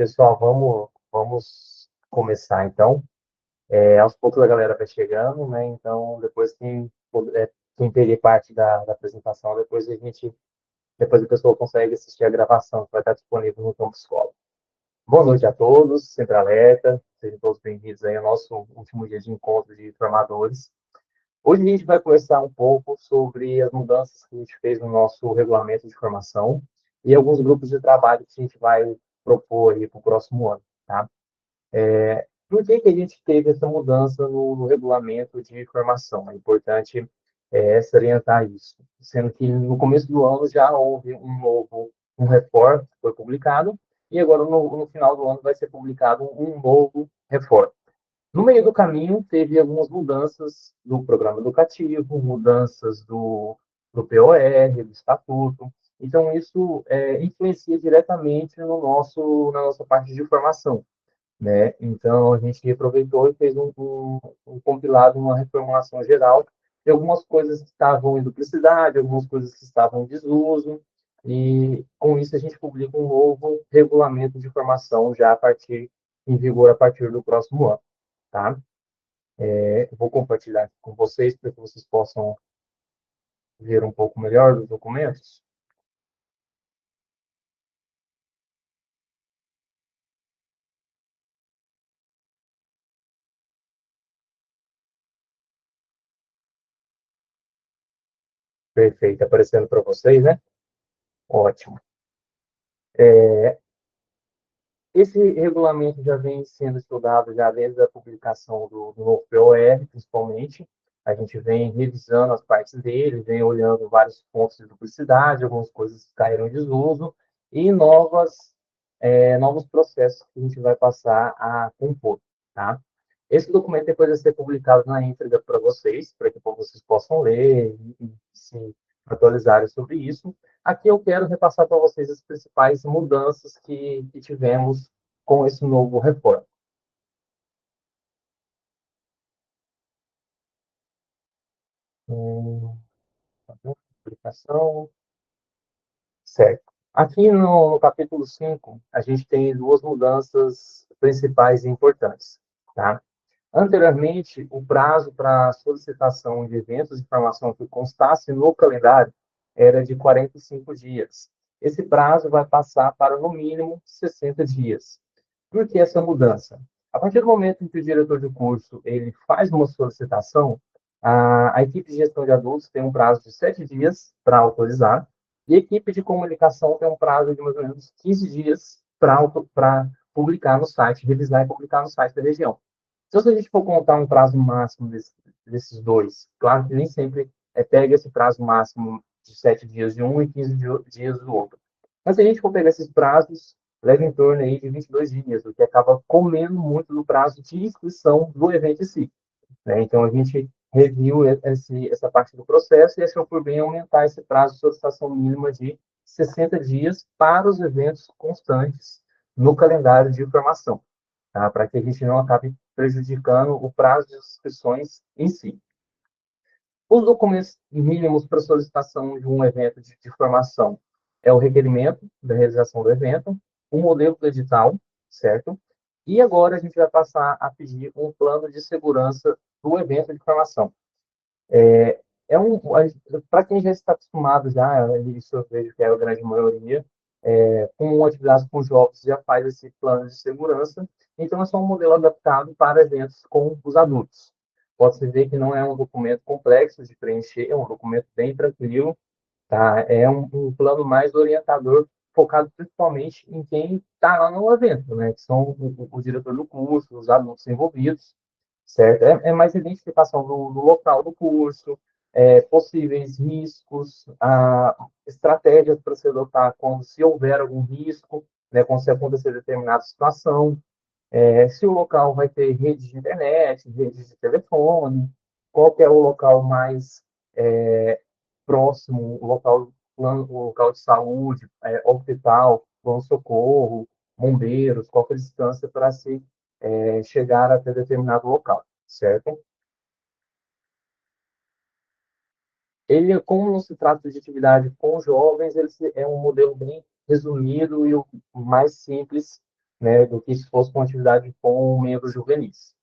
Pessoal, vamos começar então. Aos poucos a galera vai chegando, né? Então, depois quem pedir parte da apresentação, depois o pessoal consegue assistir a gravação que vai estar disponível no Campus Escola. Boa noite a todos, sempre alerta, sejam todos bem-vindos aí ao nosso último dia de encontro de formadores. Hoje a gente vai conversar um pouco sobre as mudanças que a gente fez no nosso regulamento de formação e alguns grupos de trabalho que a gente vai propor aí para o próximo ano, tá? Por que a gente teve essa mudança no regulamento de formação? É importante salientar isso, sendo que no começo do ano já houve um report que foi publicado, e agora no final do ano vai ser publicado um novo report. No meio do caminho, teve algumas mudanças do programa educativo, mudanças do POR, do estatuto. Então, isso influencia diretamente na nossa parte de formação, né? Então, a gente aproveitou e fez um compilado, uma reformulação geral de algumas coisas que estavam em duplicidade, algumas coisas que estavam em desuso, e com isso a gente publica um novo regulamento de formação em vigor a partir do próximo ano, tá? Eu vou compartilhar aqui com vocês para que vocês possam ver um pouco melhor dos documentos. Perfeito, aparecendo para vocês, né? Ótimo. Esse regulamento já vem sendo estudado já desde a publicação do novo POR, principalmente. A gente vem revisando as partes dele, vem olhando vários pontos de duplicidade, algumas coisas que caíram em desuso, e novos processos que a gente vai passar a compor, tá? Esse documento depois vai ser publicado na íntegra para vocês, para que vocês possam ler e se atualizarem sobre isso. Aqui eu quero repassar para vocês as principais mudanças que tivemos com esse novo reforma. Hum, Publicação, certo. Aqui no capítulo 5 a gente tem duas mudanças principais e importantes, tá? Anteriormente, o prazo para solicitação de eventos de formação que constasse no calendário era de 45 dias. Esse prazo vai passar para, no mínimo, 60 dias. Por que essa mudança? A partir do momento em que o diretor de curso ele faz uma solicitação, a equipe de gestão de adultos tem um prazo de 7 dias para autorizar, e a equipe de comunicação tem um prazo de mais ou menos 15 dias para publicar no site, revisar e publicar no site da região. Então, se a gente for contar um prazo máximo desses dois, claro que nem sempre pega esse prazo máximo de 7 dias de um e 15 dias do outro. Mas se a gente for pegar esses prazos, leva em torno aí de 22 dias, o que acaba comendo muito do prazo de inscrição do evento em si, né? Então, a gente reviu essa parte do processo e achou por bem aumentar esse prazo de solicitação mínima de 60 dias para os eventos constantes no calendário de formação, tá? Para que a gente não acabe prejudicando o prazo de inscrições em si. Os documentos mínimos para solicitação de um evento de formação é o requerimento da realização do evento, o modelo do edital, certo? E agora a gente vai passar a pedir um plano de segurança do evento de formação. É um, para quem já está acostumado já, isso eu vejo que é a grande maioria, com atividades com jovens já faz esse plano de segurança, então é só um modelo adaptado para eventos com os adultos. Pode-se ver que não é um documento complexo de preencher, é um documento bem tranquilo, tá? É um plano mais orientador, focado principalmente em quem está lá no evento, né? Que são o diretor do curso, os adultos envolvidos, certo? É mais identificação do local do curso, possíveis riscos, estratégias para se adotar quando se houver algum risco, né? Quando se acontecer determinada situação, se o local vai ter rede de internet, rede de telefone, qual que é o local mais próximo, o local de saúde, hospital, pronto-socorro, bombeiros, qual que é a distância para se chegar até determinado local, certo? Ele, como não se trata de atividade com jovens, é um modelo bem resumido e o mais simples né, do que se fosse uma atividade com membros juvenis.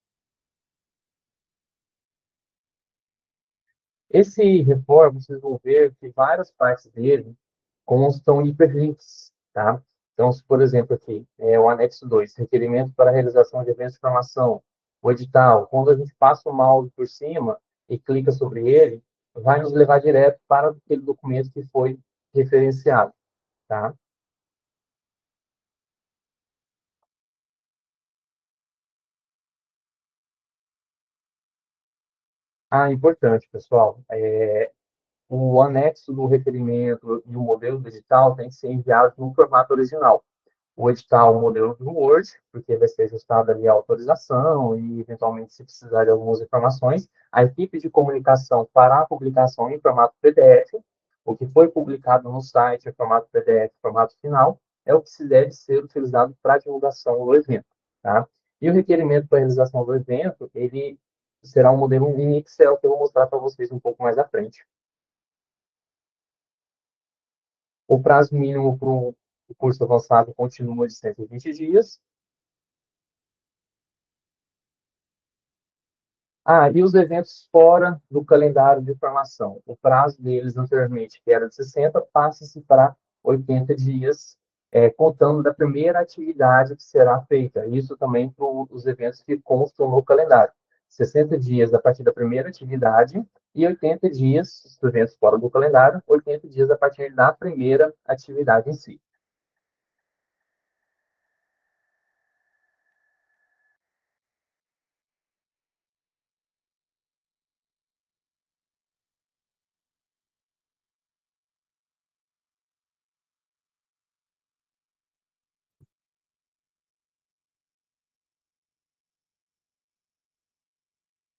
Esse report, vocês vão ver que várias partes dele constam de hiperlinks, tá? Então, se, por exemplo, aqui, o anexo 2, requerimento para a realização de eventos de formação, o edital, quando a gente passa o mouse por cima e clica sobre ele, vai nos levar direto para aquele documento que foi referenciado, tá? Ah, importante, pessoal. O anexo do requerimento e o modelo do edital tem que ser enviado no formato original. O edital, o modelo do Word, porque vai ser ajustada ali a autorização e, eventualmente, se precisar de algumas informações, a equipe de comunicação fará a publicação em formato PDF, o que foi publicado no site em formato PDF, formato final, é o que se deve ser utilizado para a divulgação do evento, tá? E o requerimento para a realização do evento, ele será um modelo em Excel que eu vou mostrar para vocês um pouco mais à frente. O prazo mínimo para o curso avançado continua de 120 dias. Ah, e os eventos fora do calendário de formação. O prazo deles anteriormente, que era de 60, passa-se para 80 dias, contando da primeira atividade que será feita. Isso também para os eventos que constam no calendário. 60 dias a partir da primeira atividade e 80 dias, os eventos fora do calendário, 80 dias a partir da primeira atividade em si.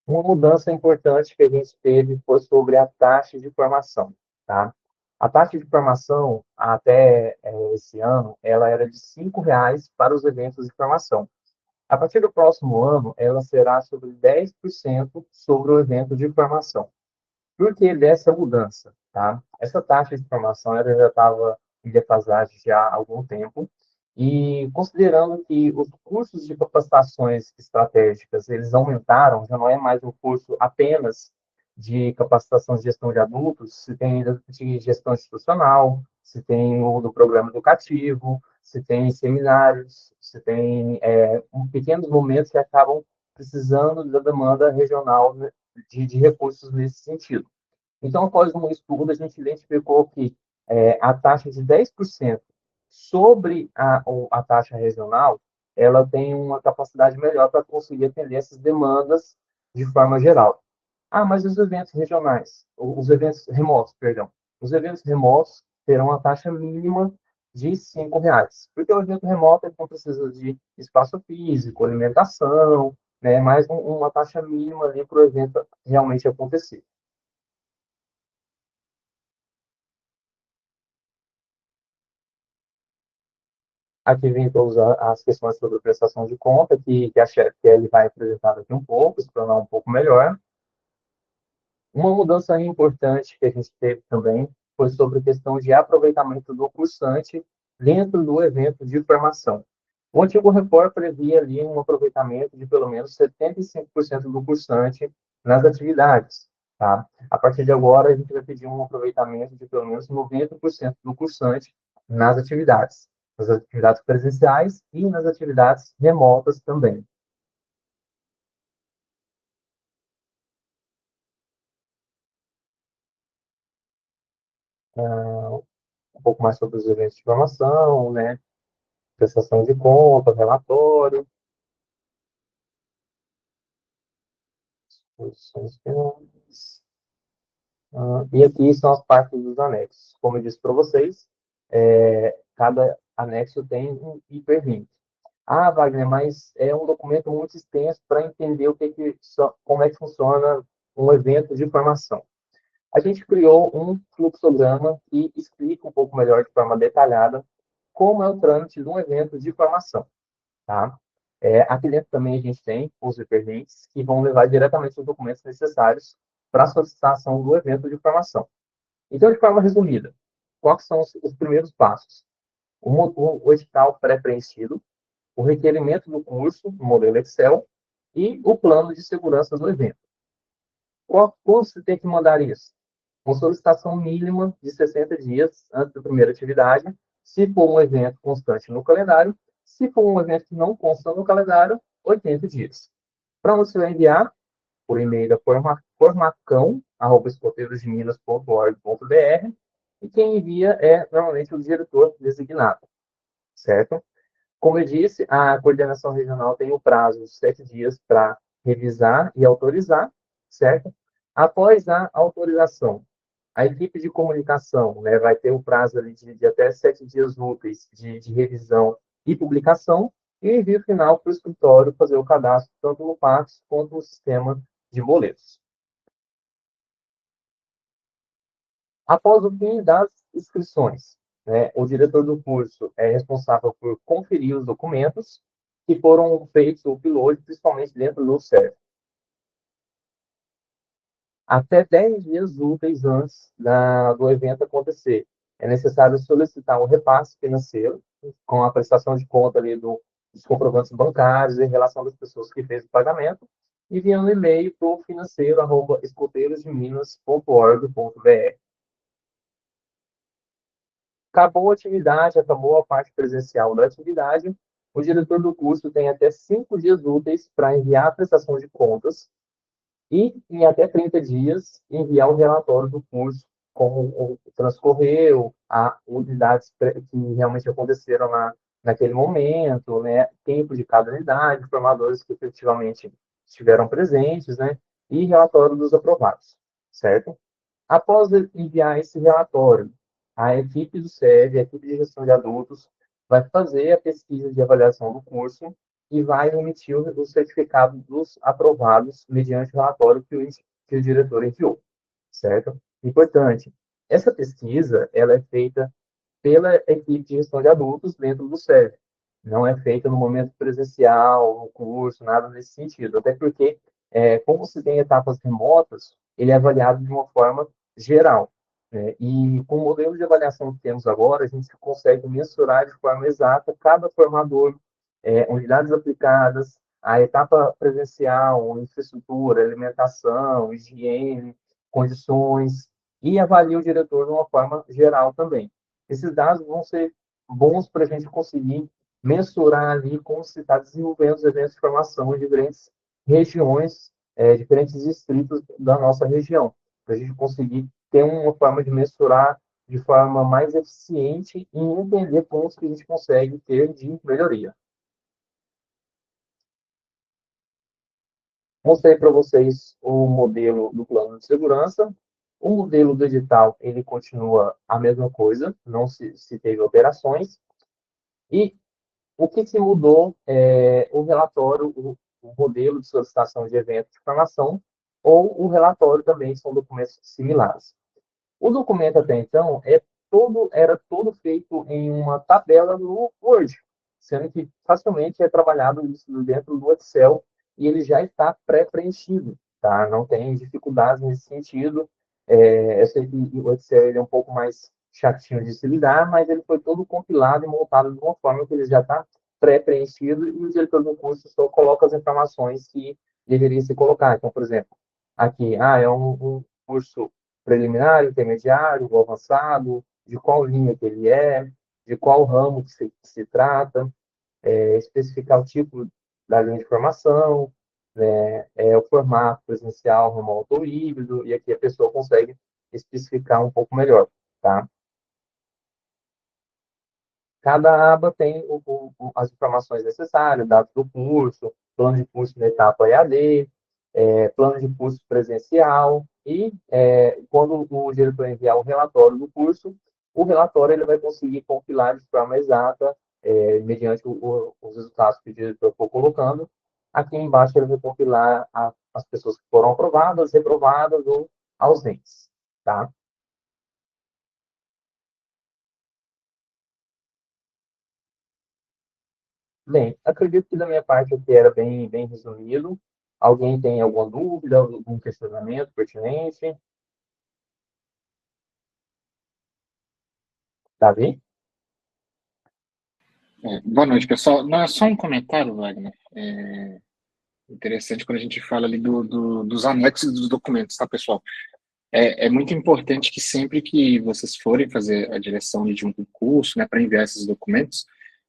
Uma mudança importante que a gente teve foi sobre a taxa de formação, tá? A taxa de formação, até esse ano, ela era de R$ 5 para os eventos de formação. A partir do próximo ano, ela será sobre 10% sobre o evento de formação. Por que dessa mudança? Tá? Essa taxa de formação ela já estava em defasagem já há algum tempo, e considerando que os cursos de capacitações estratégicas eles aumentaram, já não é mais um curso apenas de capacitação de gestão de adultos, se tem de gestão institucional, se tem o do programa educativo, se tem seminários, se tem pequenos momentos que acabam precisando da demanda regional, né, de recursos nesse sentido. Então, após um estudo, a gente identificou que a taxa de 10% sobre a taxa regional, ela tem uma capacidade melhor para conseguir atender essas demandas de forma geral. Ah, mas os eventos regionais, os eventos remotos, perdão, os eventos remotos terão a taxa mínima de R$ 5, porque o evento remoto ele não precisa de espaço físico, alimentação, né, mais uma taxa mínima ali para o evento realmente acontecer. Aqui vem todas as questões sobre prestação de conta, que a chefe ele vai apresentar daqui um pouco, explanar um pouco melhor. Uma mudança importante que a gente teve também foi sobre a questão de aproveitamento do cursante dentro do evento de formação. O antigo report previa ali um aproveitamento de pelo menos 75% do cursante nas atividades. Tá? A partir de agora, a gente vai pedir um aproveitamento de pelo menos 90% do cursante nas atividades presenciais e nas atividades remotas também. Um pouco mais sobre os eventos de formação, né? Prestação de contas, relatório, posições finais. E aqui são as partes dos anexos. Como eu disse para vocês, cada anexo tem um hiperlink. Ah, Wagner, mas é um documento muito extenso para entender como é que funciona um evento de formação. A gente criou um fluxograma que explica um pouco melhor, de forma detalhada, como é o trâmite de um evento de formação. Tá? Aqui dentro também a gente tem os hiperlinks que vão levar diretamente os documentos necessários para a solicitação do evento de formação. Então, de forma resumida, quais são os primeiros passos? O edital pré-preenchido, o requerimento do curso, no modelo Excel, e o plano de segurança do evento. Quando você tem que mandar isso? Com solicitação mínima de 60 dias antes da primeira atividade, se for um evento constante no calendário, se for um evento que não consta no calendário, 80 dias. Para você vai enviar por e-mail da formacão@escoteirosdeminas.org.br e quem envia é normalmente o diretor designado, certo? Como eu disse, a coordenação regional tem o prazo de 7 dias para revisar e autorizar, certo? Após a autorização, a equipe de comunicação, né, vai ter o prazo ali de até 7 dias úteis de revisão e publicação, e envio final para o escritório fazer o cadastro, tanto no PAX quanto no sistema de boletos. Após o fim das inscrições, né, o diretor do curso é responsável por conferir os documentos que foram feitos o upload, principalmente dentro do CERF. Até 10 dias úteis antes do evento acontecer, é necessário solicitar um repasse financeiro com a prestação de conta ali dos comprovantes bancários em relação das pessoas que fez o pagamento, enviando um e-mail para o financeiro@escoteirosdeminas.org.br. Acabou a atividade, acabou a parte presencial da atividade, o diretor do curso tem até 5 dias úteis para enviar a prestação de contas e, em até 30 dias, enviar o relatório do curso, como transcorreu, unidades que realmente aconteceram naquele momento, né, tempo de cada unidade, formadores que efetivamente estiveram presentes, né, e relatório dos aprovados, certo? Após enviar esse relatório, a equipe do SEV, a equipe de gestão de adultos, vai fazer a pesquisa de avaliação do curso e vai emitir o certificado dos aprovados mediante o relatório que o diretor enviou, certo? Importante, essa pesquisa ela é feita pela equipe de gestão de adultos dentro do SEV. Não é feita no momento presencial, no curso, nada nesse sentido. Até porque, como se tem etapas remotas, ele é avaliado de uma forma geral. Né? E com o modelo de avaliação que temos agora, a gente consegue mensurar de forma exata cada formador, unidades aplicadas, a etapa presencial, infraestrutura, alimentação, higiene, condições, e avalia o diretor de uma forma geral também. Esses dados vão ser bons para a gente conseguir mensurar ali como se está desenvolvendo os eventos de formação em diferentes regiões, diferentes distritos da nossa região, para a gente conseguir ter uma forma de mensurar de forma mais eficiente e entender pontos que a gente consegue ter de melhoria. Mostrei para vocês o modelo do plano de segurança. O modelo do edital, ele continua a mesma coisa, não se teve alterações. E o que se mudou é o relatório, o modelo de solicitação de evento de formação, ou o relatório também são documentos similares. O documento até então era todo feito em uma tabela no Word, sendo que facilmente é trabalhado isso dentro do Excel e ele já está pré-preenchido, tá? Não tem dificuldades nesse sentido. Eu sei que o Excel ele é um pouco mais chatinho de se lidar, mas ele foi todo compilado e montado de uma forma que ele já está pré-preenchido e o diretor do curso só coloca as informações que deveria se colocar. Então, por exemplo, aqui, é um curso preliminar, intermediário, ou avançado, de qual linha que ele é, de qual ramo que se trata, especificar o tipo da linha de formação, né, o formato presencial, remoto ou híbrido, e aqui a pessoa consegue especificar um pouco melhor, tá? Cada aba tem as informações necessárias, dados do curso, plano de curso na etapa EAD, plano de curso presencial, e quando o diretor enviar o relatório do curso, o relatório ele vai conseguir compilar de forma exata, mediante os resultados que o diretor for colocando. Aqui embaixo ele vai compilar as pessoas que foram aprovadas, reprovadas ou ausentes. Tá? Bem, acredito que da minha parte aqui era bem resumido. Alguém tem alguma dúvida, algum questionamento pertinente? Davi? Boa noite, pessoal. Não, é só um comentário, Wagner. Interessante quando a gente fala ali dos anexos dos documentos, tá, pessoal? É muito importante que sempre que vocês forem fazer a direção de um concurso, né, para enviar esses documentos,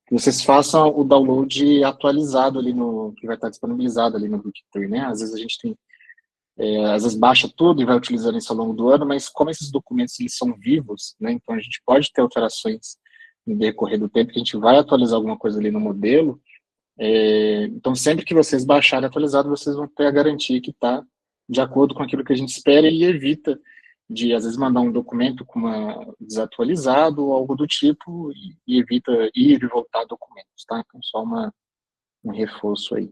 que vocês façam o download atualizado ali no, que vai estar disponibilizado ali no Booktree, né? Às vezes a gente tem, às vezes baixa tudo e vai utilizando isso ao longo do ano, mas como esses documentos eles são vivos, né? Então a gente pode ter alterações no decorrer do tempo, que a gente vai atualizar alguma coisa ali no modelo. Então, sempre que vocês baixarem atualizado, vocês vão ter a garantia que está de acordo com aquilo que a gente espera e evita de, às vezes, mandar um documento com uma desatualizado ou algo do tipo e evita ir e voltar documentos, tá? Então, só um reforço aí.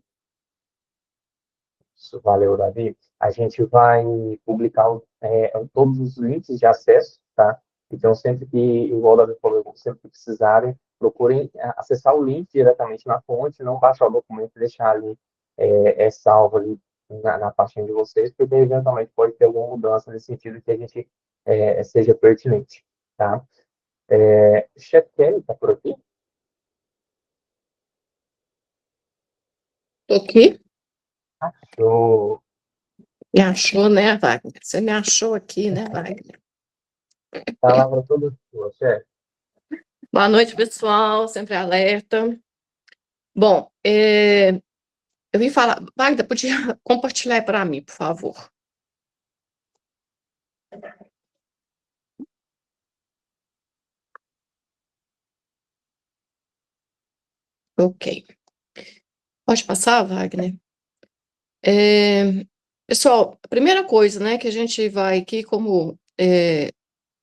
Valeu, Davi. A gente vai publicar todos os links de acesso, tá? Então, sempre que, igual o Davi falou, sempre que precisarem, procurem acessar o link diretamente na fonte, não baixar o documento e deixar ali salvo ali na pastinha de vocês, porque eventualmente pode ter alguma mudança nesse sentido que a gente seja pertinente, tá? Chefe Kelly, tá por aqui? Tô aqui? Show. Me achou, né, Wagner? Você me achou aqui, né, Wagner? Palavra toda sua, chefe. Boa noite, pessoal, sempre alerta. Bom, eu vim falar... Wagner, podia compartilhar para mim, por favor? Ok. Pode passar, Wagner? Pessoal, a primeira coisa, né, que a gente vai aqui, como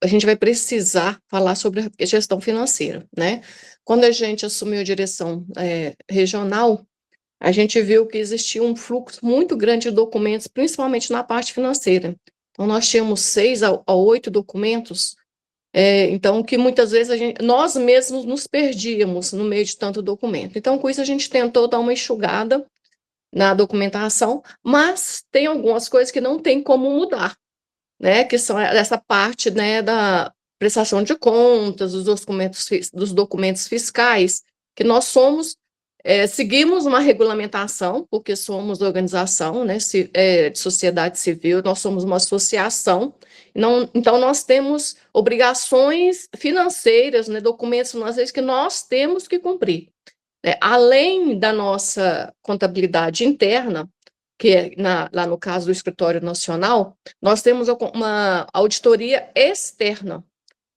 a gente vai precisar falar sobre a gestão financeira, né? Quando a gente assumiu a direção regional, a gente viu que existia um fluxo muito grande de documentos, principalmente na parte financeira. Então, nós tínhamos 6 a 8 documentos, então, que muitas vezes nós mesmos nos perdíamos no meio de tanto documento. Então, com isso, a gente tentou dar uma enxugada na documentação, mas tem algumas coisas que não tem como mudar, né, que são essa parte, né, da prestação de contas, dos documentos fiscais, que nós seguimos uma regulamentação, porque somos organização, né, de sociedade civil, nós somos uma associação, então nós temos obrigações financeiras, né, documentos financeiros que nós temos que cumprir. Além da nossa contabilidade interna, que é lá no caso do Escritório Nacional, nós temos uma auditoria externa.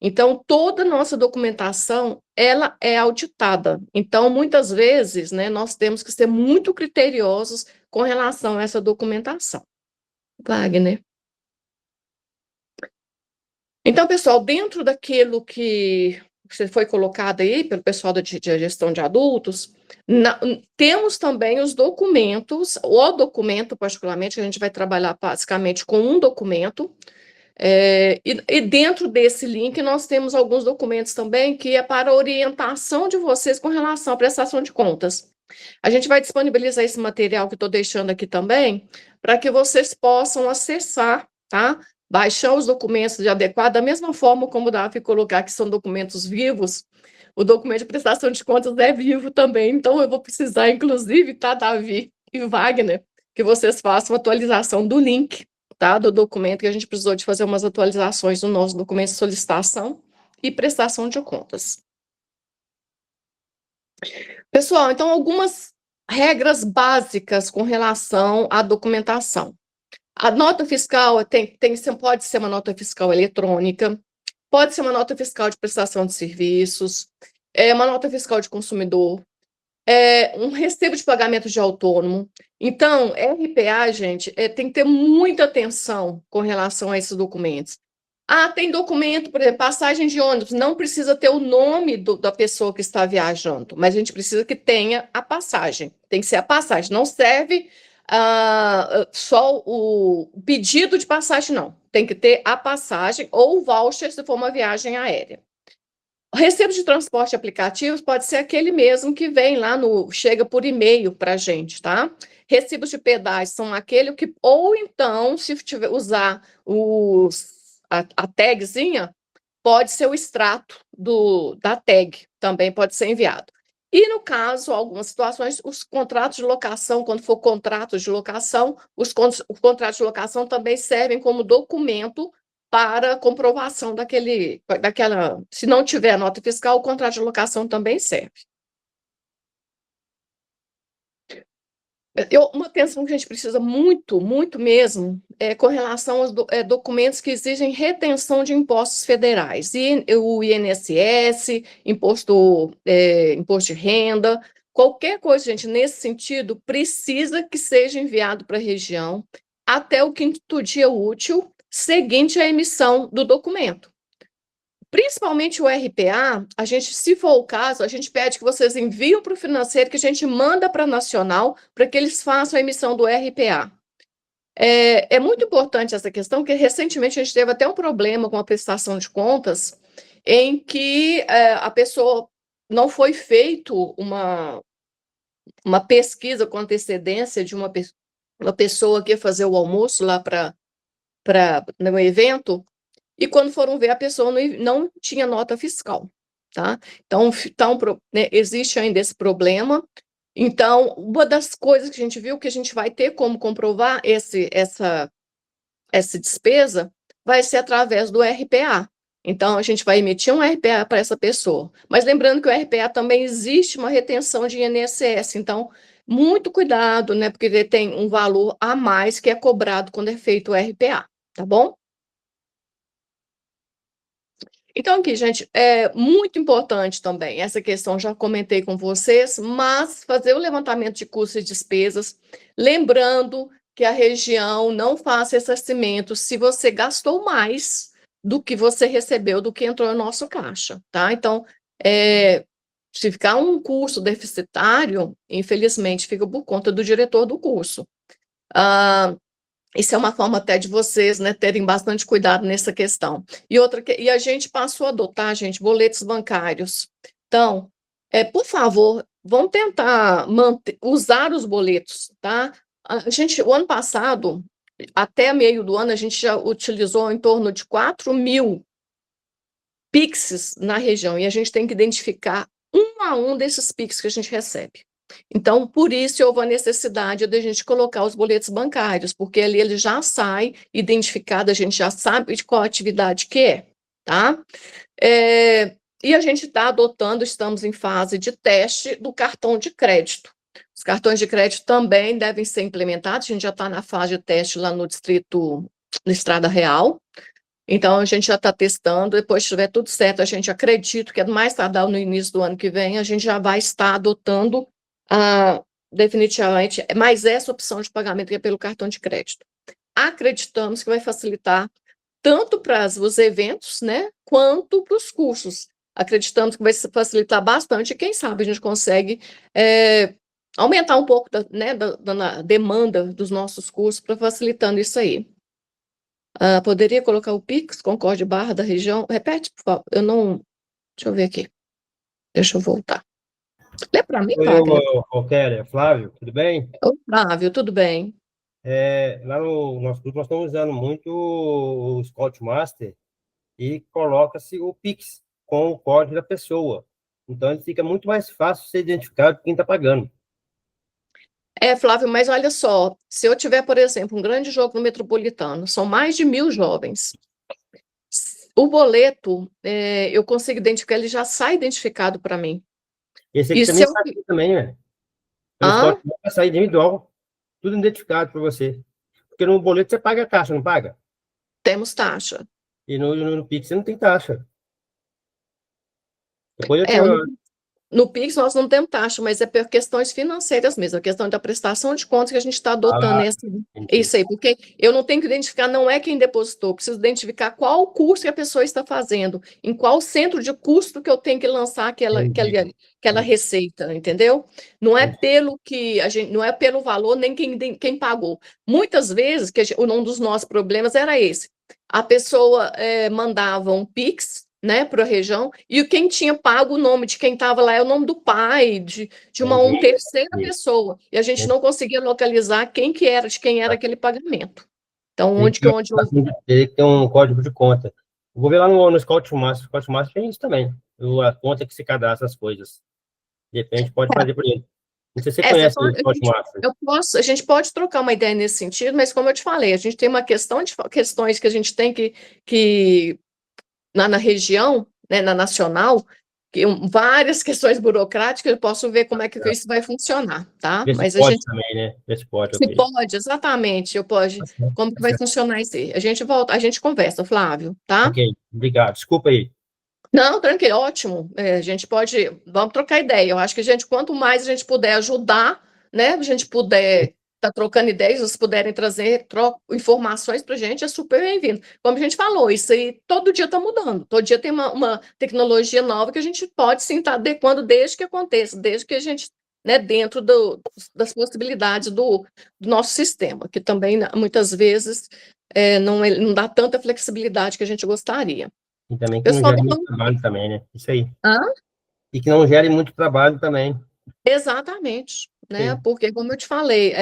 Então, toda a nossa documentação, ela é auditada. Então, muitas vezes, né, nós temos que ser muito criteriosos com relação a essa documentação. Wagner. Então, pessoal, dentro daquilo que foi colocado aí pelo pessoal de gestão de adultos, temos também os documentos, o documento, particularmente, a gente vai trabalhar basicamente com um documento, e dentro desse link nós temos alguns documentos também que é para orientação de vocês com relação à prestação de contas. A gente vai disponibilizar esse material que estou deixando aqui também, para que vocês possam acessar, tá? Baixar os documentos de adequado, da mesma forma como o Davi colocar que são documentos vivos, o documento de prestação de contas é vivo também, então eu vou precisar, inclusive, tá, Davi e Wagner, que vocês façam atualização do link, tá, do documento, que a gente precisou de fazer umas atualizações no nosso documento de solicitação e prestação de contas. Pessoal, então, algumas regras básicas com relação à documentação. A nota fiscal pode ser uma nota fiscal eletrônica, pode ser uma nota fiscal de prestação de serviços, uma nota fiscal de consumidor, um recibo de pagamento de autônomo. Então, RPA, gente, tem que ter muita atenção com relação a esses documentos. Tem documento, por exemplo, passagem de ônibus, não precisa ter o nome da pessoa que está viajando, mas a gente precisa que tenha a passagem. Tem que ser a passagem, não serve só o pedido de passagem, não. Tem que ter a passagem ou o voucher se for uma viagem aérea. O recibo de transporte aplicativos pode ser aquele mesmo que vem lá chega por e-mail para a gente, tá? Recibos de pedágio são aquele que, ou então, se tiver usar a tagzinha, pode ser o extrato da tag, também pode ser enviado. E, no caso, algumas situações, os contratos de locação, quando for contrato de locação, os contratos de locação também servem como documento para comprovação daquela. Se não tiver nota fiscal, o contrato de locação também serve. Uma atenção que a gente precisa muito, muito mesmo, é com relação aos documentos que exigem retenção de impostos federais, e o INSS, imposto de renda, qualquer coisa, gente, nesse sentido, precisa que seja enviado para a região até o 5º dia útil seguinte à emissão do documento. Principalmente o RPA, a gente, se for o caso, a gente pede que vocês enviem para o financeiro, que a gente manda para a Nacional, para que eles façam a emissão do RPA. É muito importante essa questão, porque recentemente a gente teve até um problema com a prestação de contas, em que a pessoa não foi feito uma pesquisa com antecedência de uma pessoa que ia fazer o almoço lá no evento, e quando foram ver, a pessoa não tinha nota fiscal, tá? Então né, existe ainda esse problema. Então, uma das coisas que a gente viu que a gente vai ter como comprovar essa despesa vai ser através do RPA. Então, a gente vai emitir um RPA para essa pessoa. Mas lembrando que o RPA também existe uma retenção de INSS. Então, muito cuidado, né? Porque ele tem um valor a mais que é cobrado quando é feito o RPA, tá bom? Então, aqui, gente, é muito importante também essa questão, já comentei com vocês, mas fazer o levantamento de custos e despesas, lembrando que a região não faça ressarcimento se você gastou mais do que você recebeu, do que entrou no nosso caixa, tá? Então, se ficar um curso deficitário, infelizmente, fica por conta do diretor do curso. Isso é uma forma até de vocês, né, terem bastante cuidado nessa questão. E a gente passou a adotar, gente, boletos bancários. Então, por favor, vamos tentar usar os boletos, tá? O ano passado, até meio do ano, a gente já utilizou em torno de 4.000 Pixes na região, e a gente tem que identificar um a um desses Pix que a gente recebe. Então, por isso houve a necessidade de a gente colocar os boletos bancários, porque ali ele já sai identificado, a gente já sabe de qual atividade que é, tá? E a gente está adotando, estamos em fase de teste do cartão de crédito. Os cartões de crédito também devem ser implementados, a gente já está na fase de teste lá no distrito, na Estrada Real. Então, a gente já está testando, depois que estiver tudo certo, a gente acredita que é mais tardar no início do ano que vem, a gente já vai estar adotando definitivamente mais essa opção de pagamento que é pelo cartão de crédito. Acreditamos que vai facilitar tanto para os eventos, né, quanto para os cursos. Acreditamos que vai facilitar bastante, e quem sabe a gente consegue aumentar um pouco da demanda dos nossos cursos para facilitando isso aí. Poderia colocar o Pix, Concorde Barra da região? Repete, por favor. Deixa eu ver aqui. Deixa eu voltar. Lê para mim, Fábio. Kélia, Flávio, tudo bem? Oi, Flávio, tudo bem? Lá no nosso grupo nós estamos usando muito o Scoutmaster e coloca-se o Pix com o código da pessoa. Então, ele fica muito mais fácil ser identificado quem está pagando. Flávio, mas olha só, se eu tiver, por exemplo, um grande jogo no Metropolitano, são mais de 1.000 jovens, o boleto, eu consigo identificar, ele já sai identificado para mim. Esse aqui também sai também, né? O Scoutmaster vai sair individual, tudo identificado para você. Porque no boleto você paga a taxa, não paga? Temos taxa. E no Pix você não tem taxa. Depois No Pix nós não temos taxa, mas é por questões financeiras mesmo, a questão da prestação de contas que a gente está adotando isso aí, porque eu não tenho que identificar, não é quem depositou, preciso identificar qual curso que a pessoa está fazendo, em qual centro de custo que eu tenho que lançar aquela receita, entendeu? Não é pelo que a gente, não é pelo valor, nem quem pagou. Muitas vezes, um dos nossos problemas era esse, a pessoa mandava um Pix, né, para a região, e quem tinha pago o nome de quem estava lá é o nome do pai, de uma terceira pessoa, e a gente não conseguia localizar quem era aquele pagamento. Então, onde tem um código de conta. Eu vou ver lá no Scoutmaster, o Scoutmaster tem isso também, a conta que se cadastra as coisas. De repente, pode fazer por ele. Não sei se você Você conhece pode, o Hotmart. a gente pode trocar uma ideia nesse sentido, mas como eu te falei, a gente tem uma questões que a gente tem que na região, né, na nacional, várias questões burocráticas, eu posso ver como é que isso vai funcionar, tá? Vê se Mas a pode gente também, né? Vê se pode, se ok. pode, exatamente, Tá certo, como que tá vai certo. funcionar isso aí? A gente volta, a gente conversa, Flávio, tá? Ok, obrigado. Desculpa aí. Não, tranquilo, ótimo. A gente vamos trocar ideia. Eu acho que quanto mais a gente puder ajudar, né? A gente puder estar trocando ideias, vocês puderem trazer informações para a gente, é super bem-vindo. Como a gente falou, isso aí todo dia está mudando. Todo dia tem uma tecnologia nova que a gente pode sim estar adequando desde que aconteça, desde que a gente, né, dentro das possibilidades do nosso sistema, que também muitas vezes não dá tanta flexibilidade que a gente gostaria. E também que não Pessoal, gere muito então, trabalho também, né? Isso aí. hã? E que não gere muito trabalho também. Exatamente, né? Sim. Porque, como eu te falei,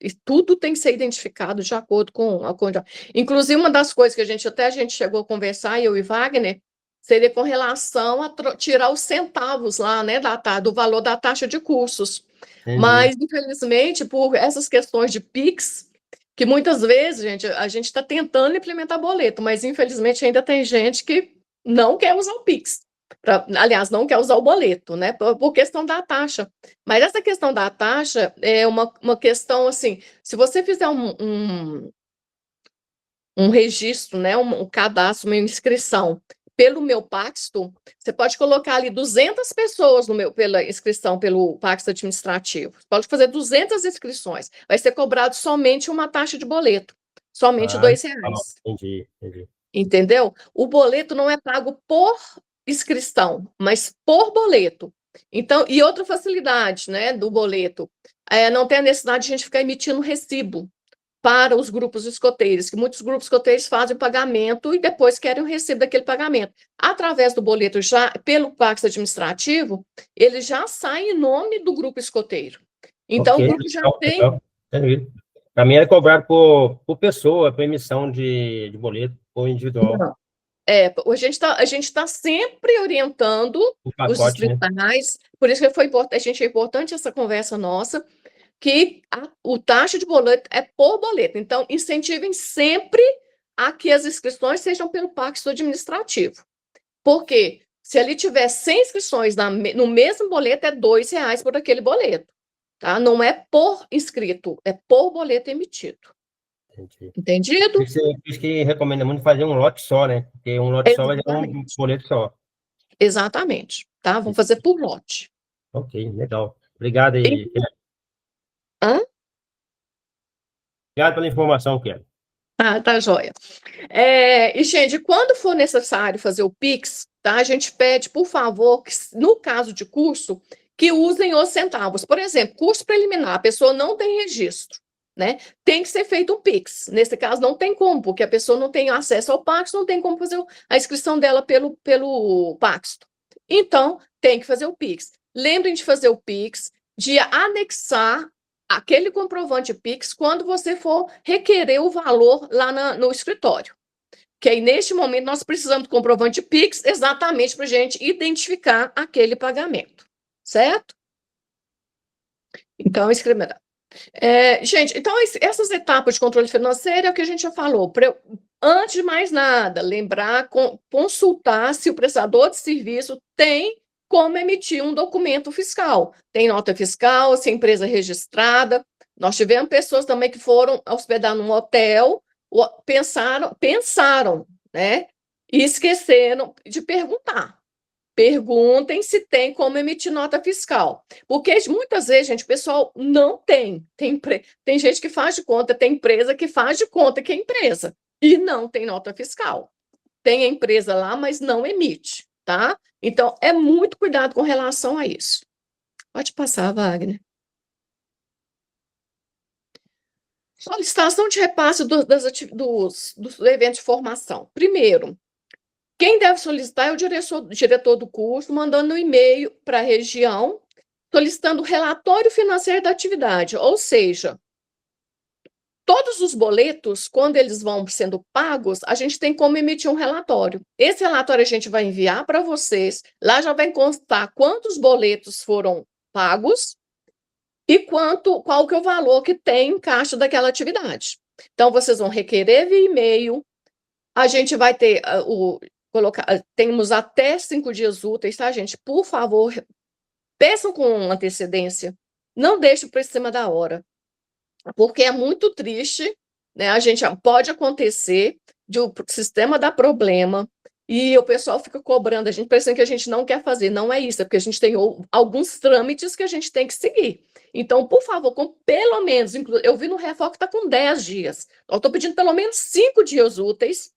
e tudo tem que ser identificado de acordo com a condição. Inclusive, uma das coisas que a gente chegou a conversar, eu e Wagner, seria com relação a tirar os centavos lá, né, do valor da taxa de cursos. Entendi. Mas, infelizmente, por essas questões de PIX, que muitas vezes, gente, a gente está tentando implementar boleto, mas infelizmente ainda tem gente que não quer usar o PIX. Aliás, não quer usar o boleto, né? Por questão da taxa. Mas essa questão da taxa é uma questão assim: se você fizer um registro, né? Um cadastro, uma inscrição pelo meu Paxto, você pode colocar ali 200 pessoas pela inscrição pelo Paxto administrativo. Você pode fazer 200 inscrições. Vai ser cobrado somente uma taxa de boleto, somente Ah, R$ 2. entendi, entendi. Entendeu? O boleto não é pago por inscrição, mas por boleto. Então, e outra facilidade, né, do boleto, não tem a necessidade de a gente ficar emitindo recibo para os grupos escoteiros, que muitos grupos escoteiros fazem o pagamento e depois querem o recibo daquele pagamento. Através do boleto, já pelo Pax administrativo, ele já sai em nome do grupo escoteiro. Então, Ok, o grupo já legal, tem. legal. Entendi. Para mim era cobrado por pessoa, por emissão de boleto, ou individual, Não. A gente tá sempre orientando o os pacote, né? distritais, por isso que é importante essa conversa nossa, que o taxa de boleto é por boleto. Então, incentivem sempre a que as inscrições sejam pelo Paxto administrativo. Porque se ali tiver 100 inscrições no mesmo boleto, é R$ 2 por aquele boleto. Tá? Não é por inscrito, é por boleto emitido. Entendi. Entendido? Por isso que recomenda muito fazer um lote só, né? Porque um lote só vai dar um Exatamente. boleto só. Exatamente. Tá? Vamos fazer por lote. Ok, legal. Obrigado E- aí. Hã? Obrigado pela informação, Kelly. Tá joia. Gente, quando for necessário fazer o Pix, tá? A gente pede, por favor, que, no caso de curso, que usem os centavos. Por exemplo, curso preliminar, a pessoa não tem registro, né? Tem que ser feito um Pix. Nesse caso, não tem como, porque a pessoa não tem acesso ao Paxto, não tem como fazer a inscrição dela pelo Paxto. Então, tem que fazer o Pix. Lembrem de fazer o Pix, de anexar aquele comprovante Pix quando você for requerer o valor lá no escritório. Que aí, neste momento, nós precisamos do comprovante Pix exatamente para a gente identificar aquele pagamento. Certo? Então, escreverá. Gente, então, essas etapas de controle financeiro é o que a gente já falou. Antes de mais nada, lembrar, consultar se o prestador de serviço tem como emitir um documento fiscal. Tem nota fiscal, se a empresa é registrada. Nós tivemos pessoas também que foram hospedar num hotel, pensaram, né? E esqueceram de perguntar. Perguntem se tem como emitir nota fiscal. Porque muitas vezes, gente, o pessoal não tem. Tem gente que faz de conta, tem empresa que faz de conta que é empresa e não tem nota fiscal. Tem a empresa lá, mas não emite, tá? Então, é muito cuidado com relação a isso. Pode passar, Wagner. Solicitação de repasse dos eventos de formação. Primeiro, quem deve solicitar é o diretor do curso, mandando um e-mail para a região, solicitando o relatório financeiro da atividade, ou seja, todos os boletos, quando eles vão sendo pagos, a gente tem como emitir um relatório. Esse relatório a gente vai enviar para vocês, lá já vai constar quantos boletos foram pagos e qual que é o valor que tem em caixa daquela atividade. Então, vocês vão requerer via e-mail, a gente vai ter temos até 5 dias úteis, tá, gente? Por favor, peçam com antecedência, não deixem para cima da hora, porque é muito triste, né? A gente pode acontecer de o sistema dar problema e o pessoal fica cobrando a gente, pensando que a gente não quer fazer. Não é isso, é porque a gente tem alguns trâmites que a gente tem que seguir. Então, por favor, com pelo menos, eu vi no Refor que está com 10 dias. Eu estou pedindo pelo menos 5 dias úteis,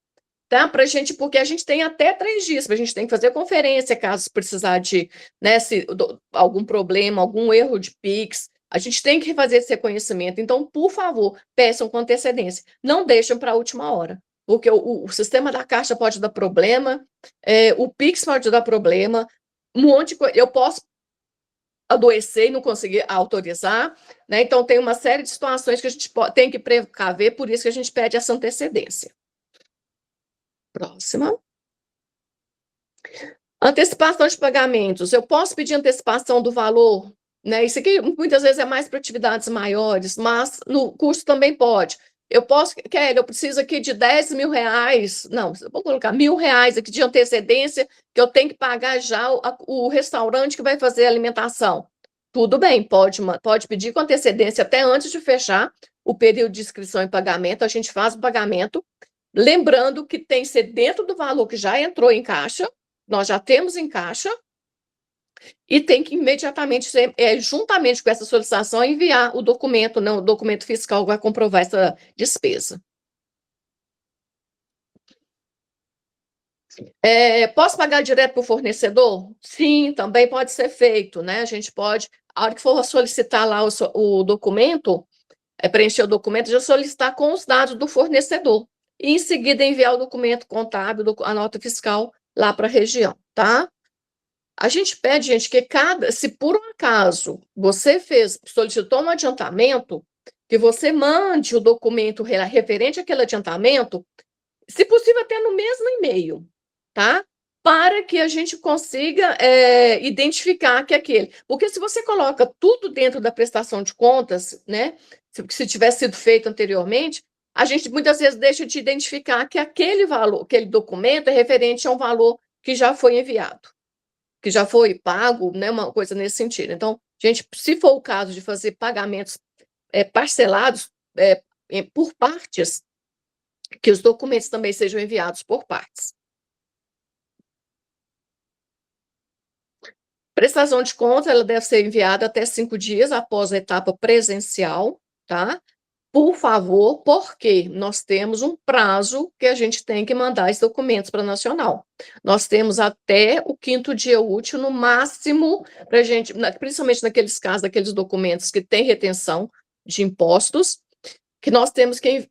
tá? Pra gente, porque a gente tem até 3 dias, a gente tem que fazer conferência, caso precisar de, né, algum problema, algum erro de Pix, a gente tem que fazer esse reconhecimento. Então, por favor, peçam com antecedência. Não deixem para a última hora, porque o sistema da Caixa pode dar problema, o Pix pode dar problema, um monte de coisa. Eu posso adoecer e não conseguir autorizar, né? Então, tem uma série de situações que a gente tem que precaver, por isso que a gente pede essa antecedência. Próxima. Antecipação de pagamentos. Eu posso pedir antecipação do valor, né? Isso aqui muitas vezes é mais para atividades maiores, mas no curso também pode. Eu posso, Kelly, eu preciso aqui de 10 mil reais, não, vou colocar R$1.000 aqui de antecedência, que eu tenho que pagar já o restaurante que vai fazer a alimentação. Tudo bem, pode pedir com antecedência até antes de fechar o período de inscrição e pagamento, a gente faz o pagamento, lembrando que tem que ser dentro do valor que já entrou em caixa, nós já temos em caixa, e tem que imediatamente, juntamente com essa solicitação, enviar o documento, não, o documento fiscal que vai comprovar essa despesa. Posso pagar direto para o fornecedor? Sim, também pode ser feito, né? A gente pode, a hora que for solicitar lá o documento, preencher o documento, já solicitar com os dados do fornecedor. E em seguida enviar o documento contábil, a nota fiscal, lá para a região, tá? A gente pede, gente, que se por um acaso você solicitou um adiantamento, que você mande o documento referente àquele adiantamento, se possível até no mesmo e-mail, tá? Para que a gente consiga identificar que é aquele. Porque se você coloca tudo dentro da prestação de contas, né? Se tivesse sido feito anteriormente, a gente muitas vezes deixa de identificar que aquele valor, aquele documento é referente a um valor que já foi enviado, que já foi pago, né, uma coisa nesse sentido. Então, gente, se for o caso de fazer pagamentos parcelados por partes, que os documentos também sejam enviados por partes. Prestação de conta, ela deve ser enviada até 5 dias após a etapa presencial, tá? Por favor, porque nós temos um prazo que a gente tem que mandar esses documentos para a Nacional. Nós temos até o 5º dia útil, no máximo, para a gente, principalmente naqueles casos, daqueles documentos que têm retenção de impostos, que nós temos que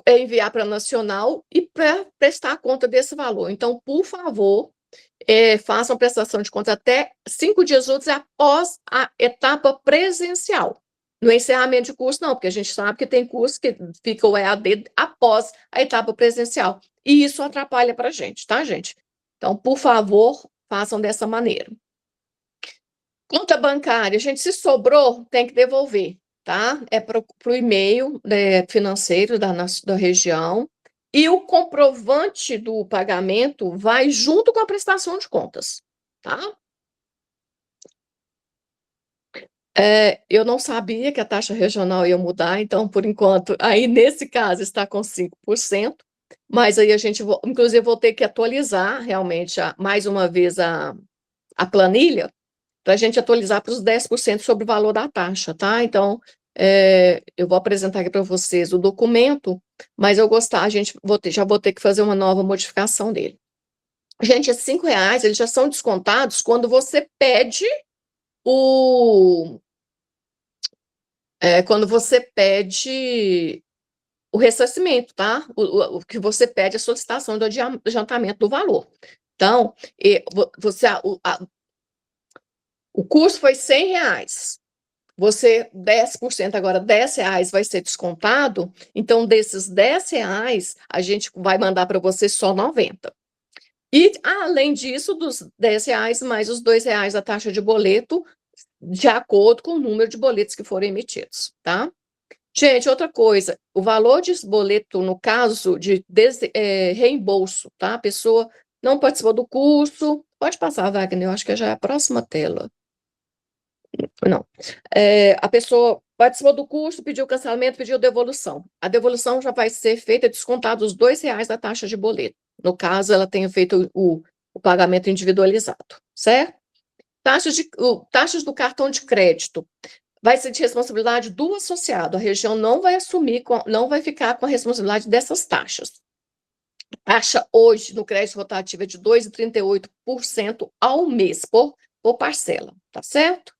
enviar para a Nacional e para prestar conta desse valor. Então, por favor, façam prestação de conta até 5 dias úteis após a etapa presencial. No encerramento de curso, não, porque a gente sabe que tem curso que fica o EAD após a etapa presencial. E isso atrapalha para a gente, tá, gente? Então, por favor, façam dessa maneira. Conta bancária, gente, se sobrou, tem que devolver, tá? É para o e-mail financeiro da região. E o comprovante do pagamento vai junto com a prestação de contas, tá? Eu não sabia que a taxa regional ia mudar, então, por enquanto, aí nesse caso está com 5%, mas aí inclusive, vou ter que atualizar realmente, mais uma vez, a planilha, para a gente atualizar para os 10% sobre o valor da taxa, tá? Então, eu vou apresentar aqui para vocês o documento, mas já vou ter que fazer uma nova modificação dele. Gente, esses R$5, eles já são descontados quando você pede o ressarcimento, tá? O que você pede a solicitação do adiantamento do valor. Então, o curso foi R$100. você, 10% agora, R$10 vai ser descontado, então desses R$10, a gente vai mandar para você só 90. E, além disso, dos R$10, mais os R$2 da taxa de boleto, de acordo com o número de boletos que forem emitidos, tá? Gente, outra coisa, o valor de boleto, no caso de reembolso, tá? A pessoa não participou do curso, pode passar, Wagner, eu acho que já é a próxima tela. Não. A pessoa participou do curso, pediu cancelamento, pediu devolução. A devolução já vai ser feita descontado os R$2 da taxa de boleto. No caso, ela tenha feito o pagamento individualizado, certo? Taxas do cartão de crédito. Vai ser de responsabilidade do associado. A região não vai assumir, não vai ficar com a responsabilidade dessas taxas. A taxa hoje no crédito rotativo é de 2,38% ao mês, por parcela, tá certo?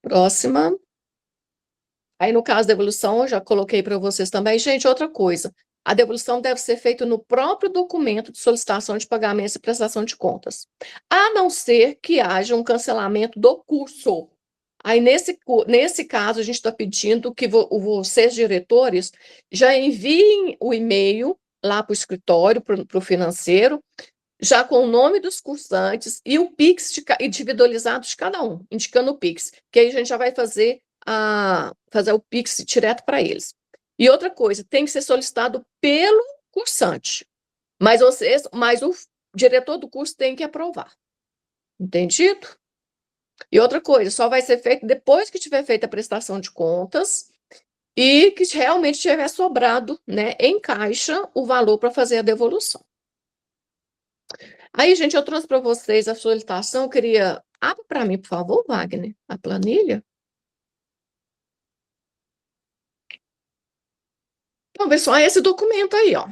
Próxima. Aí, no caso da devolução, eu já coloquei para vocês também. Gente, outra coisa. A devolução deve ser feita no próprio documento de solicitação de pagamento e prestação de contas, a não ser que haja um cancelamento do curso. Aí, nesse caso, a gente está pedindo que vocês, diretores, já enviem o e-mail lá para o escritório, para o financeiro, já com o nome dos cursantes e o Pix individualizado de cada um, indicando o Pix, que aí a gente já vai fazer o Pix direto para eles. E outra coisa, tem que ser solicitado pelo cursante, mas o diretor do curso tem que aprovar. Entendido? E outra coisa, só vai ser feito depois que tiver feita a prestação de contas e que realmente tiver sobrado, né, em caixa o valor para fazer a devolução. Aí, gente, eu trouxe para vocês a solicitação, eu queria... Abre para mim, por favor, Wagner, a planilha. Então, pessoal, esse documento aí, ó.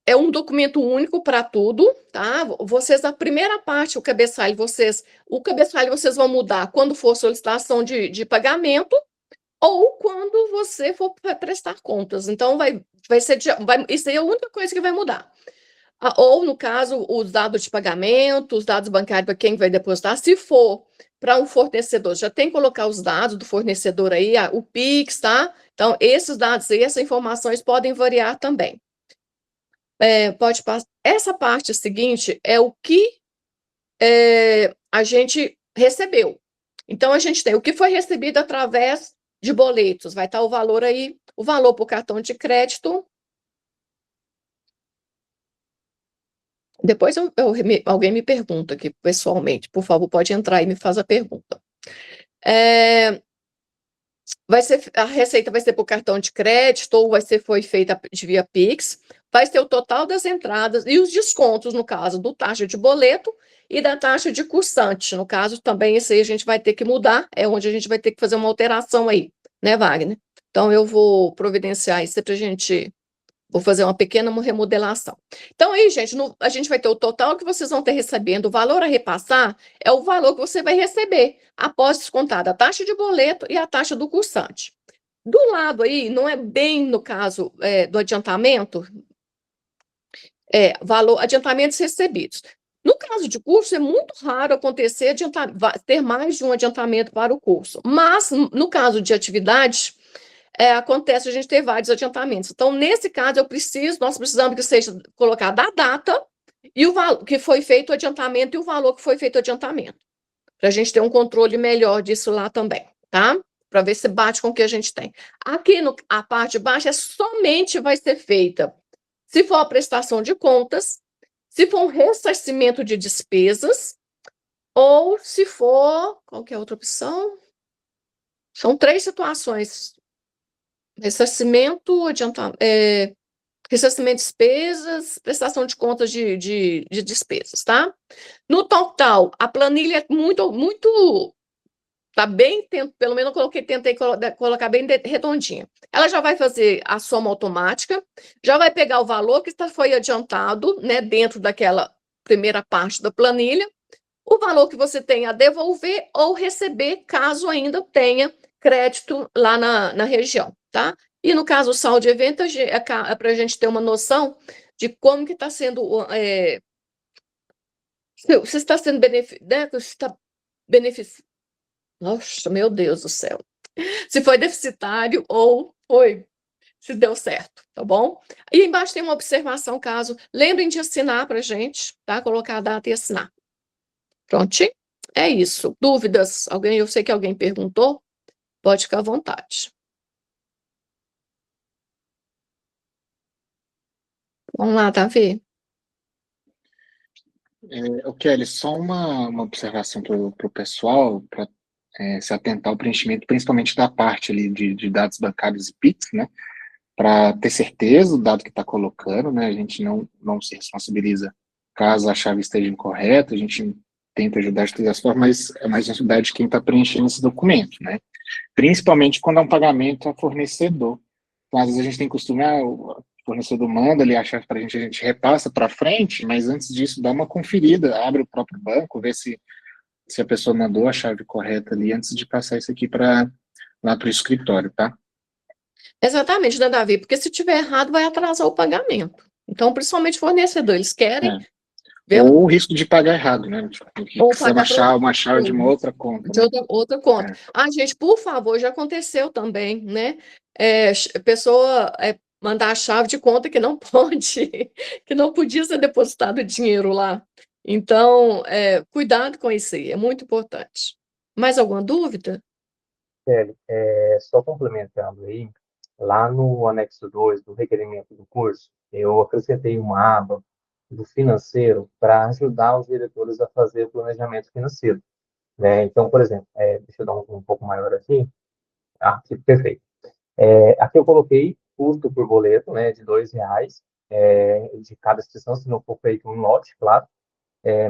É um documento único para tudo, tá? Vocês, a primeira parte, o cabeçalho vocês vão mudar quando for solicitação de pagamento ou quando você for prestar contas. Então, isso aí é a única coisa que vai mudar. Ou, no caso, os dados de pagamento, os dados bancários para quem vai depositar. Se for para um fornecedor, já tem que colocar os dados do fornecedor aí, o Pix, tá? Então, esses dados e essas informações podem variar também. Pode passar. Essa parte seguinte é o que a gente recebeu. Então, a gente tem o que foi recebido através de boletos. Vai estar o valor aí, o valor para o cartão de crédito. Depois alguém me pergunta aqui pessoalmente, por favor, pode entrar e me faz a pergunta. A receita vai ser por cartão de crédito ou foi feita via Pix. Vai ser o total das entradas e os descontos, no caso, do taxa de boleto e da taxa de cursante. No caso, também esse aí a gente vai ter que mudar, é onde a gente vai ter que fazer uma alteração aí, né, Wagner? Então, eu vou providenciar isso para a gente... Vou fazer uma pequena remodelação. Então, aí, gente, a gente vai ter o total que vocês vão ter recebendo. O valor a repassar é o valor que você vai receber após descontar a taxa de boleto e a taxa do cursante. Do lado aí, não é bem no caso do adiantamento, adiantamentos recebidos. No caso de curso, é muito raro acontecer ter mais de um adiantamento para o curso. Mas, no caso de atividades... acontece a gente ter vários adiantamentos. Então, nesse caso, nós precisamos que seja colocada a data e o valor que foi feito o adiantamento e o valor que foi feito o adiantamento. Para a gente ter um controle melhor disso lá também, tá? Para ver se bate com o que a gente tem. Aqui, a parte de baixo, somente vai ser feita se for a prestação de contas, se for um ressarcimento de despesas, ou se for... Qual que é a outra opção? São 3 situações. Ressarcimento, ressarcimento de despesas, prestação de contas de despesas, tá? No total, a planilha é muito, tá bem, pelo menos eu tentei colocar bem redondinha. Ela já vai fazer a soma automática, já vai pegar o valor que foi adiantado, né, dentro daquela primeira parte da planilha, o valor que você tem a devolver ou receber, caso ainda tenha crédito lá na região, tá? E no caso, o saldo de evento é para a gente ter uma noção de como que está sendo... se está sendo beneficiado... Nossa, meu Deus do céu. Se foi deficitário ou se deu certo, tá bom? E embaixo tem uma observação, caso. Lembrem de assinar para gente, tá? Colocar a data e assinar. Prontinho? É isso. Dúvidas? Alguém? Eu sei que alguém perguntou. Pode ficar à vontade. Vamos lá, Davi. O Kelly, só uma observação para o pessoal, para se atentar ao preenchimento, principalmente da parte ali de dados bancários e PIX, né? Para ter certeza do dado que está colocando, né? A gente não se responsabiliza caso a chave esteja incorreta, a gente tenta ajudar de todas as formas, mas é mais responsabilidade de quem está preenchendo esse documento, né? Principalmente quando é um pagamento a fornecedor. Então, às vezes a gente tem costume, o fornecedor manda ali a chave para a gente repassa para frente, mas antes disso dá uma conferida, abre o próprio banco, vê se a pessoa mandou a chave correta ali antes de passar isso aqui lá para o escritório, tá? Exatamente, né, Davi? Porque se tiver errado, vai atrasar o pagamento. Então, principalmente fornecedor, eles querem ver Ou o risco de pagar errado, né? Tipo, ou você pagar para uma chave de uma outra conta, de né? outra conta. Gente, por favor, já aconteceu também, né? Pessoa mandar a chave de conta que não pode, que não podia ser depositado dinheiro lá. Então, cuidado com isso aí, é muito importante. Mais alguma dúvida? Kelly, só complementando aí, lá no anexo 2 do requerimento do curso, eu acrescentei uma aba do financeiro para ajudar os diretores a fazer o planejamento financeiro, né? Então, por exemplo, deixa eu dar um pouco maior aqui. Aqui, perfeito. Aqui eu coloquei custo por boleto, né, de R$ 2, de cada inscrição, se não for feito um lote, claro.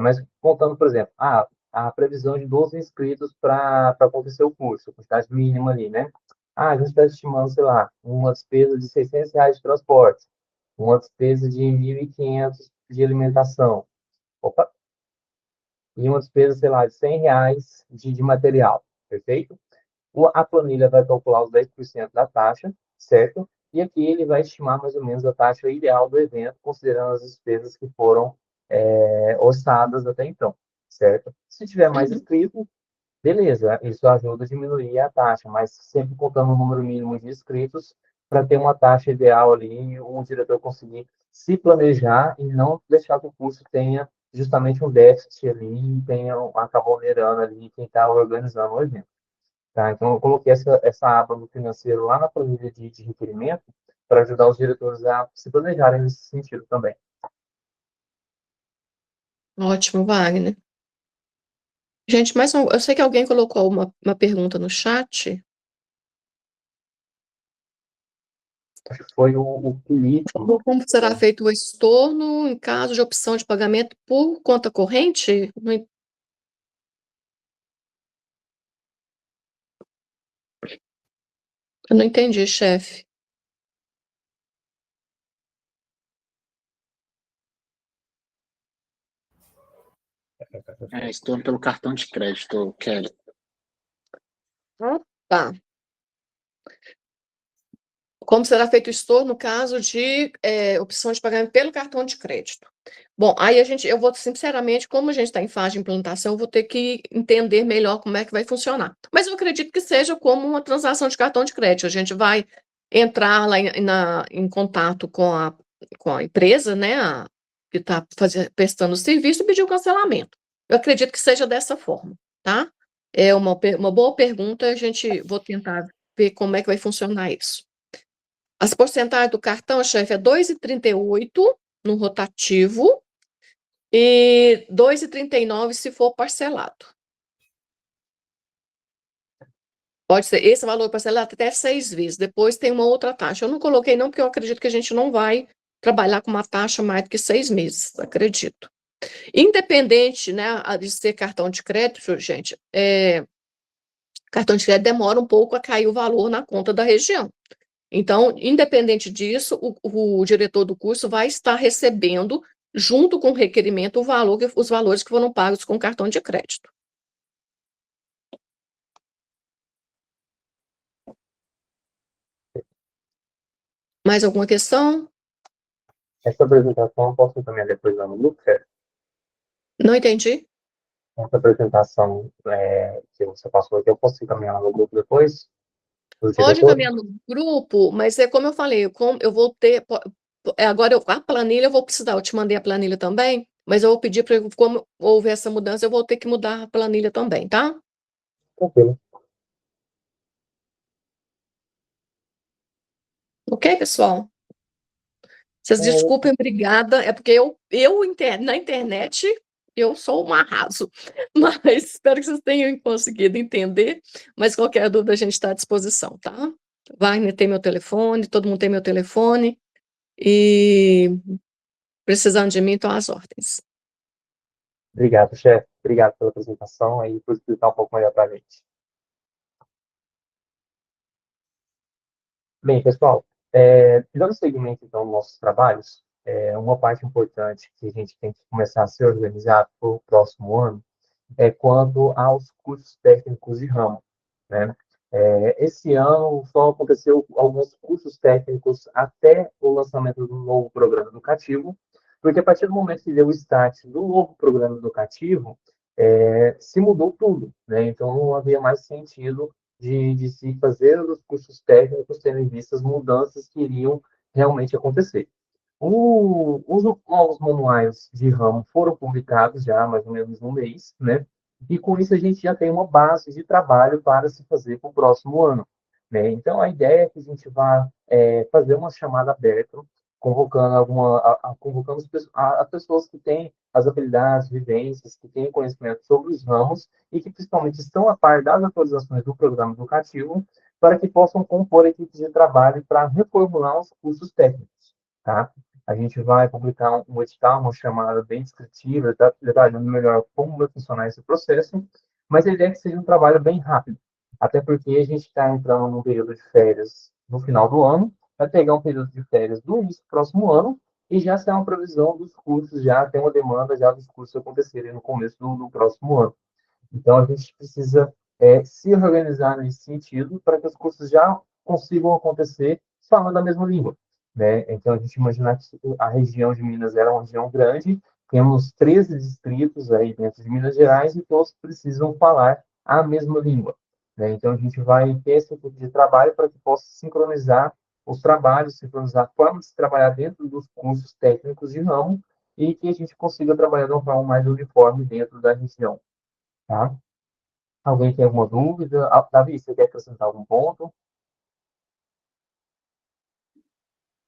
Mas contando, por exemplo, a previsão de 12 inscritos para acontecer o curso, a quantidade mínima ali, né? A gente está estimando, sei lá, uma despesa de R$ 600 de transporte, uma despesa de 1.500 de alimentação, opa, e uma despesa, sei lá, de R$ 100 de material, perfeito? A planilha vai calcular os 10% da taxa, certo? E aqui ele vai estimar mais ou menos a taxa ideal do evento, considerando as despesas que foram orçadas até então, certo? Se tiver mais inscritos, beleza, isso ajuda a diminuir a taxa, mas sempre contando o número mínimo de inscritos para ter uma taxa ideal ali e o diretor conseguir se planejar e não deixar que o curso tenha justamente um déficit ali e acabou onerando ali quem está organizando o evento. Tá? Então, eu coloquei essa aba no financeiro lá na planilha de requerimento para ajudar os diretores a se planejarem nesse sentido também. Ótimo, Wagner. Gente, eu sei que alguém colocou uma pergunta no chat. Acho que foi o Felipe. Como será feito o estorno em caso de opção de pagamento por conta corrente? Eu não entendi, chefe. Estou pelo cartão de crédito, Kelly. Tá. Como será feito o estorno no caso de opção de pagamento pelo cartão de crédito? Bom, aí eu vou, sinceramente, como a gente está em fase de implantação, eu vou ter que entender melhor como é que vai funcionar. Mas eu acredito que seja como uma transação de cartão de crédito. A gente vai entrar lá em contato com a empresa, né, que está prestando o serviço e pedir o cancelamento. Eu acredito que seja dessa forma, tá? É uma boa pergunta, vou tentar ver como é que vai funcionar isso. As porcentagens do cartão, chefe, é 2,38 no rotativo e 2,39 se for parcelado. Pode ser esse valor parcelado até 6 vezes. Depois tem uma outra taxa. Eu não coloquei não, porque eu acredito que a gente não vai trabalhar com uma taxa mais do que 6 meses, acredito. Independente, né, de ser cartão de crédito, gente, cartão de crédito demora um pouco a cair o valor na conta da região. Então, independente disso, o diretor do curso vai estar recebendo, junto com o requerimento, os valores que foram pagos com cartão de crédito. Mais alguma questão? Essa apresentação eu posso também depois lá no grupo, certo? Não entendi. essa apresentação que você passou aqui, eu posso encaminhar lá no grupo depois, dos Pode diretores? encaminhar no grupo, mas é como eu falei, eu vou ter. Agora, a planilha eu vou precisar, eu te mandei a planilha também, mas eu vou pedir para, como houve essa mudança, eu vou ter que mudar a planilha também, tá? Tranquilo. Ok, pessoal? Vocês desculpem, obrigada. É porque na internet eu sou um arraso, mas espero que vocês tenham conseguido entender. Mas qualquer dúvida a gente está à disposição, tá? Wagner tem meu telefone, todo mundo tem meu telefone e precisando de mim, estão às ordens. Obrigado, chefe. Obrigado pela apresentação e por explicar um pouco melhor para a gente. Bem, pessoal, dando seguimento, então, aos nossos trabalhos, uma parte importante que a gente tem que começar a se organizar para o próximo ano é quanto aos cursos técnicos de ramo, né? Esse ano só aconteceu alguns cursos técnicos até o lançamento do novo programa educativo, porque a partir do momento que deu o start do novo programa educativo, se mudou tudo, né? Então não havia mais sentido de se fazer os cursos técnicos tendo em vista as mudanças que iriam realmente acontecer. Os novos manuais de ramo foram publicados já há mais ou menos um mês, né? E com isso a gente já tem uma base de trabalho para se fazer para o próximo ano, né? Então a ideia é que a gente vá fazer uma chamada aberta, convocando convocando as pessoas que têm as habilidades, vivências, que têm conhecimento sobre os ramos e que principalmente estão a par das atualizações do programa educativo, para que possam compor equipes de trabalho para reformular os cursos técnicos, tá? A gente vai publicar um edital, uma chamada bem descritiva, detalhando melhor como vai funcionar esse processo, mas a ideia é que seja um trabalho bem rápido, até porque a gente está entrando num período de férias no final do ano, vai pegar um período de férias do início do próximo ano, e já será uma previsão dos cursos, já tem uma demanda já dos cursos acontecerem no começo do próximo ano. Então, a gente precisa se organizar nesse sentido para que os cursos já consigam acontecer falando a mesma língua, né? Então, a gente imaginar que a região de Minas era uma região grande, temos 13 distritos aí dentro de Minas Gerais e todos precisam falar a mesma língua, né? Então, a gente vai ter esse tipo de trabalho para que possa sincronizar os trabalhos, sincronizar a forma de se trabalhar dentro dos cursos técnicos de ramo e que a gente consiga trabalhar de uma forma mais uniforme dentro da região. Tá? Alguém tem alguma dúvida? Davi, você quer acrescentar algum ponto?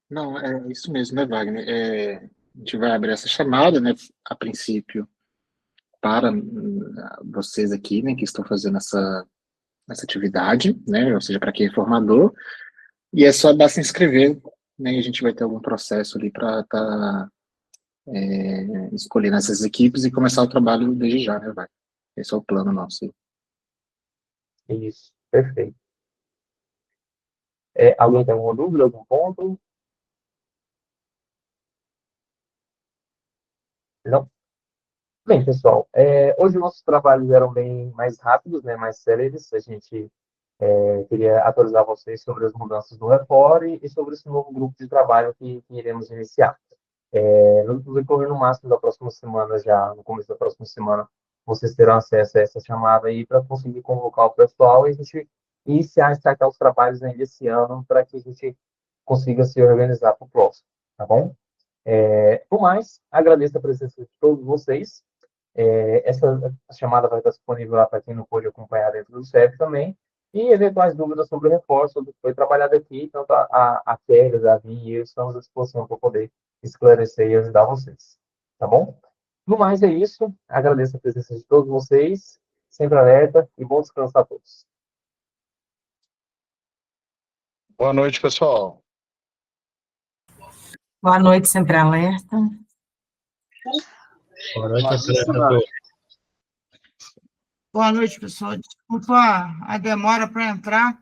Não, é isso mesmo, né, Wagner? A gente vai abrir essa chamada, né, a princípio, para vocês aqui, né, que estão fazendo essa atividade, né, ou seja, para quem é formador, e é só dar se inscrever, né, e a gente vai ter algum processo ali para estar escolhendo essas equipes e começar o trabalho desde já, né, Wagner? Esse é o plano nosso. Isso, perfeito. Alguém tem alguma dúvida, algum ponto? Não? Bem, pessoal, hoje nossos trabalhos eram bem mais rápidos, né, mais céleres. A gente queria atualizar vocês sobre as mudanças do report e sobre esse novo grupo de trabalho que iremos iniciar. No decorrer no máximo da próxima semana, já no começo da próxima semana, vocês terão acesso a essa chamada aí para conseguir convocar o pessoal e a gente iniciar a startar os trabalhos ainda esse ano para que a gente consiga se organizar para o próximo, tá bom? Por mais, agradeço a presença de todos vocês. Essa chamada vai estar disponível lá para quem não pôde acompanhar dentro do CEP também. E eventuais dúvidas sobre o reforço, sobre o que foi trabalhado aqui, tanto a Kelly, a Davi e eu estamos à disposição para poder esclarecer e ajudar vocês. Tá bom? No mais, é isso. Agradeço a presença de todos vocês. Sempre alerta e bom descanso a todos. Boa noite, pessoal. Boa noite, sempre alerta. Boa noite, apresentador. Boa noite, pessoal. Desculpa a demora para entrar.